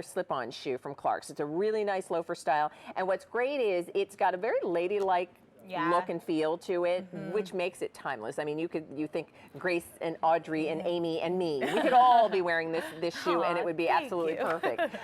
slip-on shoe from Clark's. It's a really nice loafer style, and what's great is it's got a very ladylike look and feel to it, which makes it timeless. I mean, you think Grace and Audrey and Amy and me, we could all be wearing this shoe and it would be absolutely perfect.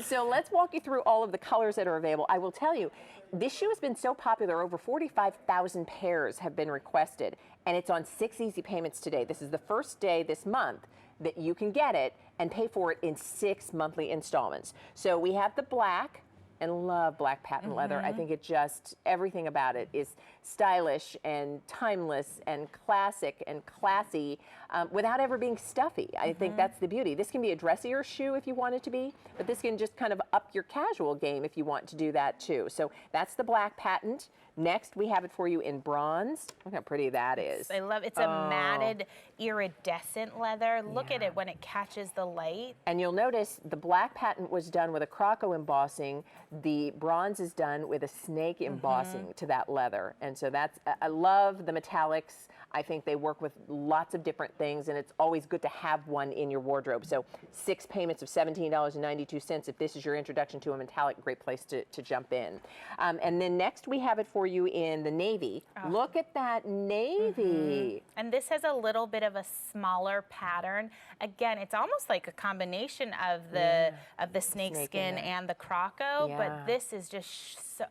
So let's walk you through all of the colors that are available. I will tell you, this shoe has been so popular, over 45,000 pairs have been requested, and it's on 6 easy payments today. This is the first day this month that you can get it and pay for it in 6 monthly installments. So we have the black, and love black patent leather. I think it just, everything about it is stylish and timeless and classic and classy without ever being stuffy. I think that's the beauty. This can be a dressier shoe if you want it to be, but this can just kind of up your casual game if you want to do that too. So that's the black patent. Next, we have it for you in bronze. Look how pretty that is. I love it. It's a matted, iridescent leather. Look at it when it catches the light. And you'll notice the black patent was done with a croco embossing. The bronze is done with a snake embossing to that leather. And so that's, I love the metallics. I think they work with lots of different things, and it's always good to have one in your wardrobe. So 6 payments of $17.92. If this is your introduction to a metallic, great place to jump in. And then next we have it for you in the navy. Look at that navy. And this has a little bit of a smaller pattern. Again, it's almost like a combination of the snake skin and the croco, but this is just so,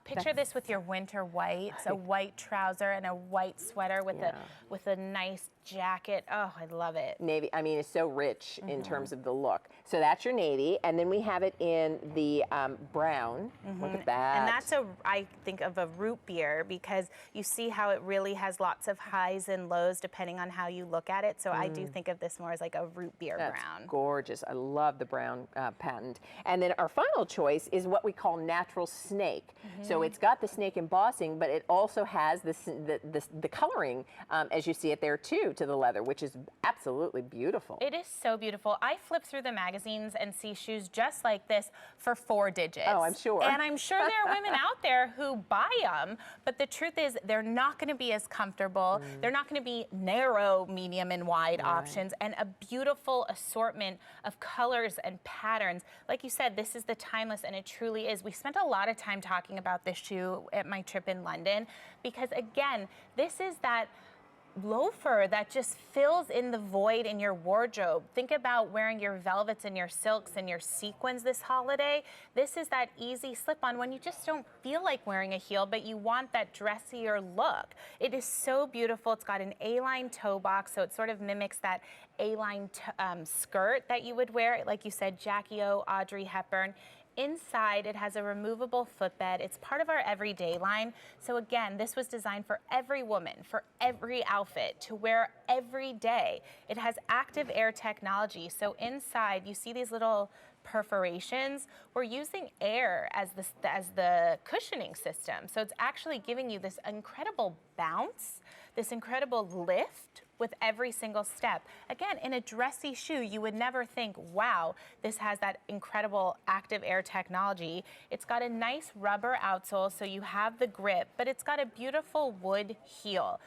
picture this with your winter white. It's a white trouser and a white sweater with a nice jacket. Oh, I love it. Navy, I mean, it's so rich in terms of the look. So that's your navy, and then we have it in the brown. Look at that. And that's I think of a root beer, because you see how it really has lots of highs and lows depending on how you look at it. So I do think of this more as like a root beer brown. Gorgeous. I love the brown patent. And then our final choice is what we call natural snake. So it's got the snake embossing, but it also has the coloring, as you see it there too, to the leather, which is absolutely beautiful. It is so beautiful. I flip through the magazines and see shoes just like this for 4 digits. Oh, I'm sure. And I'm sure there are women out there who buy them, but the truth is they're not going to be as comfortable. They're not going to be narrow, medium, and wide options, and a beautiful assortment of colors and patterns. Like you said, this is the timeless, and it truly is. We spent a lot of time talking about this shoe at my trip in London, because again, this is that loafer that just fills in the void in your wardrobe. Think about wearing your velvets and your silks and your sequins this holiday. This is that easy slip-on when you just don't feel like wearing a heel, but you want that dressier look. It is so beautiful. It's got an A-line toe box, so it sort of mimics that A-line skirt that you would wear, like you said, Jackie O, Audrey Hepburn. Inside, it has a removable footbed. It's part of our everyday line. So again, this was designed for every woman, for every outfit, to wear every day. It has active air technology. So inside, you see these little perforations. We're using air as the cushioning system. So it's actually giving you this incredible bounce, this incredible lift with every single step. Again, in a dressy shoe, you would never think, wow, this has that incredible active air technology. It's got a nice rubber outsole, so you have the grip, but it's got a beautiful wood heel.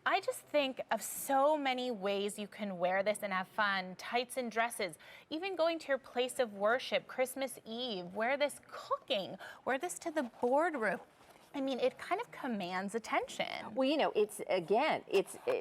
I just think of so many ways you can wear this and have fun. Tights and dresses, even going to your place of worship, Christmas Eve, wear this cooking, wear this to the boardroom. I mean, it kind of commands attention. Well, you know,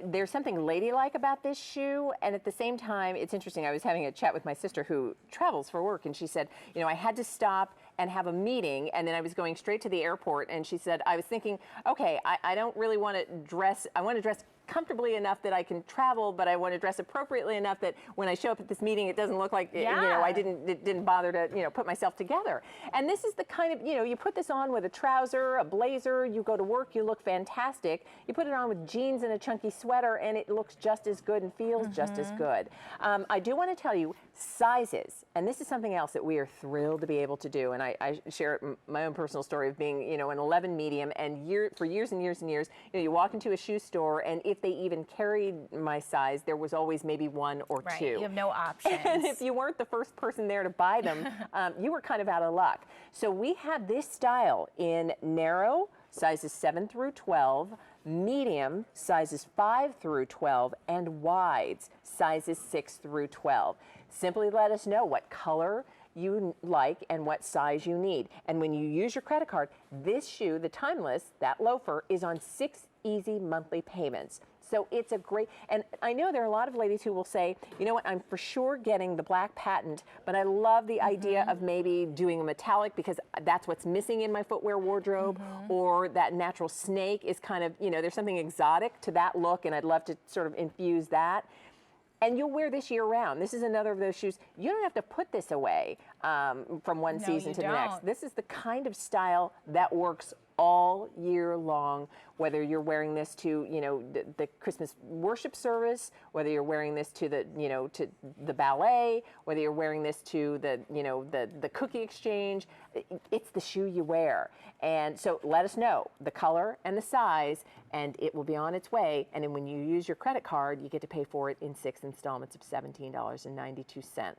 there's something ladylike about this shoe, and at the same time, it's interesting. I was having a chat with my sister who travels for work, and she said, you know, I had to stop and have a meeting, and then I was going straight to the airport, and she said, I was thinking, okay, I don't really want to dress, I want to dress comfortably enough that I can travel, but I want to dress appropriately enough that when I show up at this meeting, it doesn't look like, you know, I didn't bother to, you know, put myself together. And this is the kind of, you know, you put this on with a trouser, a blazer, you go to work, you look fantastic. You put it on with jeans and a chunky sweater, and it looks just as good and feels just as good. I do want to tell you, sizes, and this is something else that we are thrilled to be able to do, and I share my own personal story of being, you know, an 11 medium, and for years and years and years, you know, you walk into a shoe store, and if they even carried my size, there was always maybe 1 or 2. You have no options. And if you weren't the first person there to buy them, you were kind of out of luck. So we have this style in narrow, sizes 7 through 12, medium, sizes 5 through 12, and wides, sizes 6 through 12. Simply let us know what color you like and what size you need. And when you use your credit card, this shoe, the Timeless, that loafer, is on 6 easy monthly payments. So it's a great, and I know there are a lot of ladies who will say, you know what, I'm for sure getting the black patent, but I love the idea of maybe doing a metallic because that's what's missing in my footwear wardrobe, or that natural snake is kind of, you know, there's something exotic to that look, and I'd love to sort of infuse that. And you'll wear this year round. This is another of those shoes. You don't have to put this away from one season to the next. This is the kind of style that works all year long, whether you're wearing this to, you know, the Christmas worship service, whether you're wearing this to the, you know, to the ballet, whether you're wearing this to the, you know, the cookie exchange. It's the shoe you wear. And so let us know the color and the size, and it will be on its way. And then when you use your credit card, you get to pay for it in 6 installments of $17.92.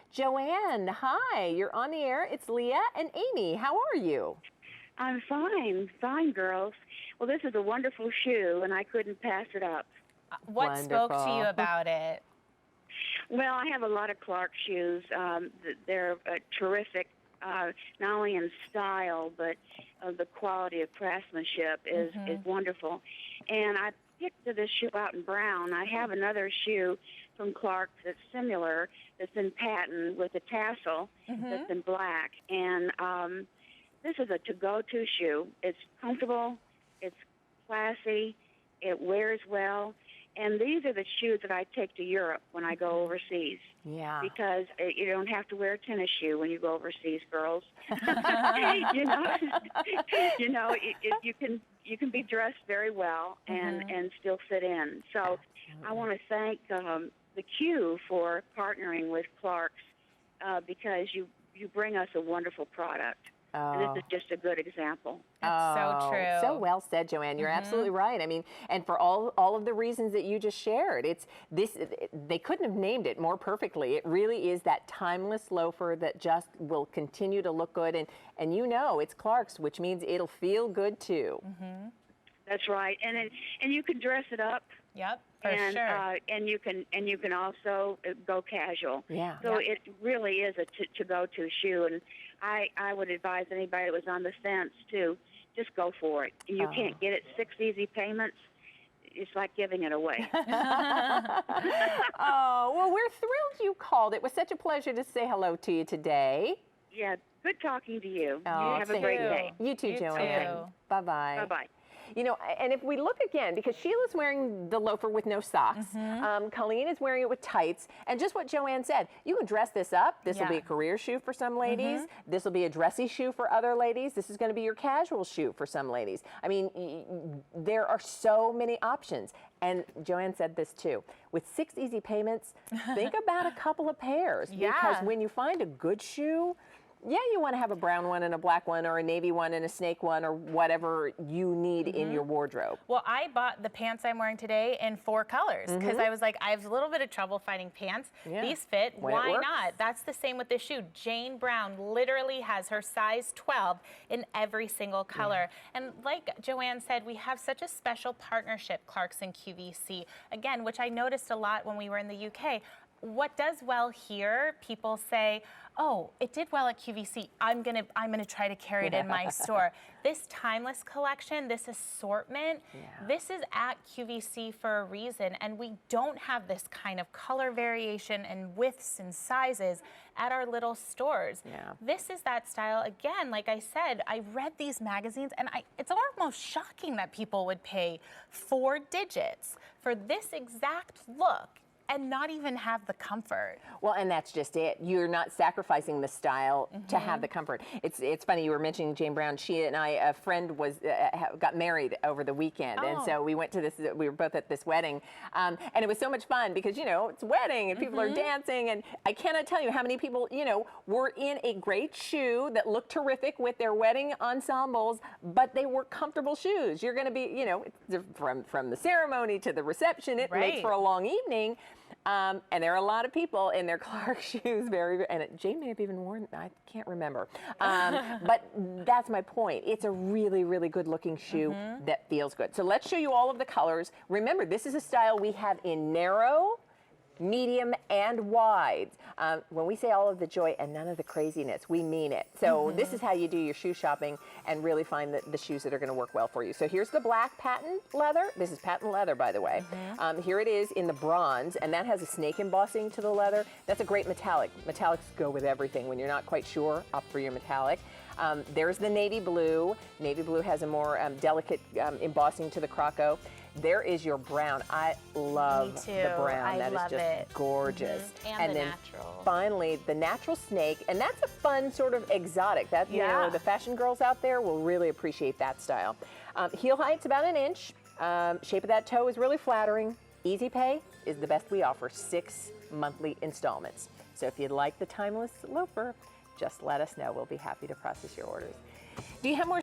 Joanne, hi, you're on the air. It's Leah and Amy. How are you? I'm fine, girls. Well, this is a wonderful shoe, and I couldn't pass it up. What spoke to you about it? Well, I have a lot of Clark shoes. They're terrific, not only in style, but the quality of craftsmanship is wonderful. And I picked this shoe out in brown. I have another shoe from Clark that's similar, that's in patent with a tassel that's in black. And this is a to-go-to shoe. It's comfortable, it's classy, it wears well, and these are the shoes that I take to Europe when I go overseas. Yeah. Because you don't have to wear a tennis shoe when you go overseas, girls. You can be dressed very well and still fit in. So I want to thank the Q for partnering with Clark's because you bring us a wonderful product. And this is just a good example. That's so true. So well said, Joanne. You're absolutely right. I mean, and for all of the reasons that you just shared, it's this. They couldn't have named it more perfectly. It really is that timeless loafer that just will continue to look good, and you know it's Clark's, which means it'll feel good too. That's right, and you can dress it up. Yep, for sure. And you can also go casual. Yeah. So it really is a to-go-to shoe, and I would advise anybody that was on the fence to just go for it. You can't get it 6 easy payments. It's like giving it away. Oh, well, we're thrilled you called. It was such a pleasure to say hello to you today. Yeah, good talking to you. Oh, you have a great day. You too, Joanne. Bye-bye. Bye-bye. You know, and if we look again, because Sheila's wearing the loafer with no socks, Colleen is wearing it with tights, and just what Joanne said, you can dress this up. This will be a career shoe for some ladies. This will be a dressy shoe for other ladies. This is going to be your casual shoe for some ladies. I mean, there are so many options. And Joanne said this too. With 6 easy payments, think about a couple of pairs. Because when you find a good shoe, yeah, you want to have a brown one and a black one, or a navy one and a snake one, or whatever you need in your wardrobe. Well, I bought the pants I'm wearing today in 4 colors because I was like, I have a little bit of trouble finding pants. Yeah. These fit. When Why not? That's the same with this shoe. Jane Brown literally has her size 12 in every single color. And like Joanne said, we have such a special partnership, Clark's and QVC, again, which I noticed a lot when we were in the UK. What does well here, people say, oh, it did well at QVC. I'm gonna try to carry it in my store. This timeless collection, this assortment, this is at QVC for a reason, and we don't have this kind of color variation and widths and sizes at our little stores. This is that style. Again, like I said, I read these magazines, and it's almost shocking that people would pay 4 digits for this exact look and not even have the comfort. Well, and that's just it. You're not sacrificing the style to have the comfort. It's funny, you were mentioning Jane Brown. She and I, a friend was got married over the weekend, and so we went to this, we were both at this wedding, and it was so much fun because, you know, it's a wedding and people are dancing, and I cannot tell you how many people, you know, were in a great shoe that looked terrific with their wedding ensembles, but they were comfortable shoes. You're going to be, you know, from the ceremony to the reception, it makes for a long evening. And there are a lot of people in their Clark shoes, and Jane may have even worn, I can't remember. But that's my point. It's a really, really good looking shoe that feels good. So let's show you all of the colors. Remember, this is a style we have in narrow, medium, and wide. When we say all of the joy and none of the craziness, we mean it. So this is how you do your shoe shopping and really find the shoes that are going to work well for you. So here's the black patent leather. This is patent leather, by the way. Here it is in the bronze, and that has a snake embossing to the leather. That's a great metallic. Metallics go with everything. When you're not quite sure, opt for your metallic. There's the navy blue. Navy blue has a more delicate embossing to the croco. There is your brown. I love the brown. That is just gorgeous. And the then natural. Finally, the natural snake, and that's a fun sort of exotic. That you know, the fashion girls out there will really appreciate that style. Heel height's about an inch. Shape of that toe is really flattering. Easy pay is the best we offer, 6 monthly installments. So if you'd like the timeless loafer, just let us know. We'll be happy to process your orders. Do you have more